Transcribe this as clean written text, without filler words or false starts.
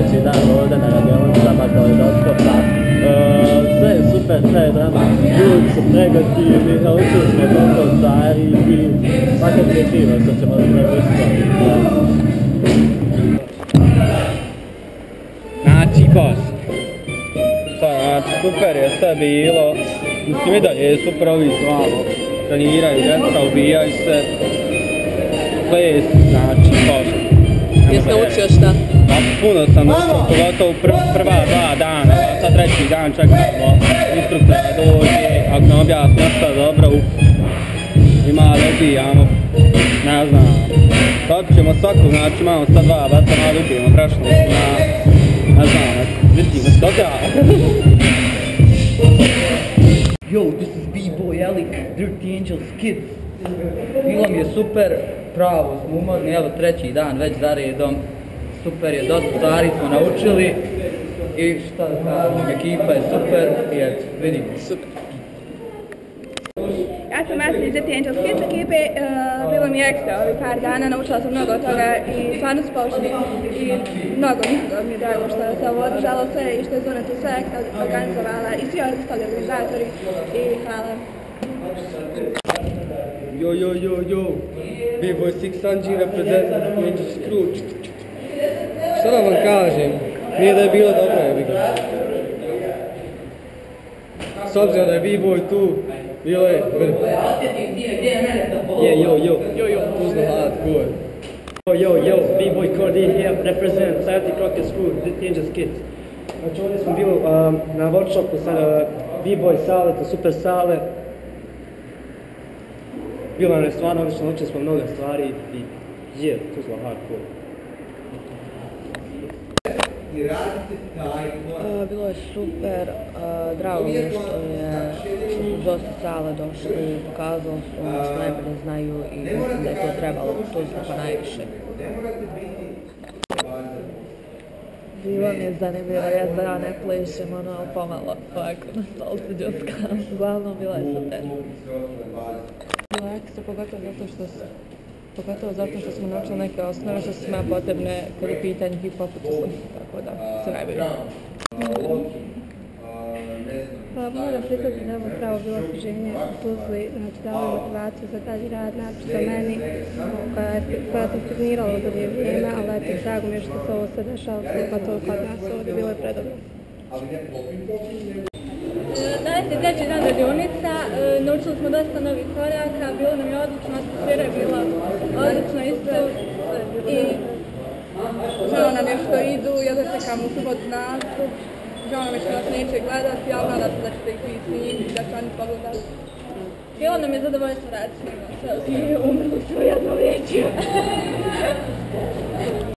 treći dan ovdje na radionicama kaleidoskopa. Sve je super, sve je drama, ljudi su pregotivni, naučili smo toliko stvari i fakat mi je krivo što ćemo prepustiti. Znači, boss. Znači, super je sve bilo. Mislim i dalje je super, ovi stvarno treniraju, djeca, ubijaju se. Ples, znači, boss. Jesi naučio šta? Pa puno sam naučio, pogotovo prva 2 dana, sad treći dan čekamo instruktora dođe, ako nam objasni nešto dobro, ima dobijamo, ne znam, sad ćemo svakog, znači imamo sad 2 batona, dobijemo brašno, ne znam, vidimo se toga. Yo, this is B-Boy Alec, Dirty Angels Kids. Bilo mi je super, pravo smo umorni, evo treći dan već za redom. Super je, dosta stvari smo naučili i šta da kažem, ekipa je super i eto, vidimo. Super. Ja sam Asli iz Dirty Angels Kids ekipe, bilo mi je ekstra ovih par dana, naučila sam mnogo toga i stvarno su paušni i mnogo mi je drago što se ovo održalo sve i što je Zona tu sve organizovala i svi ostali organizatori i hvala. Yo, B-Boy 600 represent Angels Crew. Šta da vam kažem, nije da je bilo dobro, je bilo. S obzirom da je B-Boy tu, bilo je vrlo. Yo, Tuzla hardcore. Yo, B-Boy Cordin here, represent Saturday Crockett School, Dirty Angels Kids. Znači ovdje smo bili na workshopu sa B-Boy sale, to super sale. Bilo nam je stvarno odlično, naučili smo mnogo stvari i Tuzla hardcore. Bilo je super, drago mi je što su dosta sale došli, pokazali su ono što najbolje znaju i mislim da je to trebalo, to znamo najviše. Bilo mi je zanimljivo, ja ne plešem, ali pomalo ovako na stolcu džuskam, uglavnom bilo je super. Bilo je ekstra, pogotovo zato što smo naučili neke osnove što su nam potrebne kad je pitanje hip-hoputizam, tako da se najbolje. Pa moram priznati da je ovo pravo bilo osvježenje u Tuzli, znači dalo motivaciju za dalji rad, naročito meni koja sam trenirala u dulje vrijeme, ali eto, drago mi je što se ovo sve dešava, pa to kod nas ovdje bilo je predobro. Danas je treći dan radionica, naučili smo dosta novih koraka, bilo nam je odlično, atmosfera je bila odlična isto i žao nam je što idu, jedva čekamo u subotu nastup, žao nam je što nas neće gledati, ali nadam se da ćete ih vi snimiti i da će oni pogledati. Bilo nam je zadovoljstvo raditi s njima, sve umrli su jednom riječju.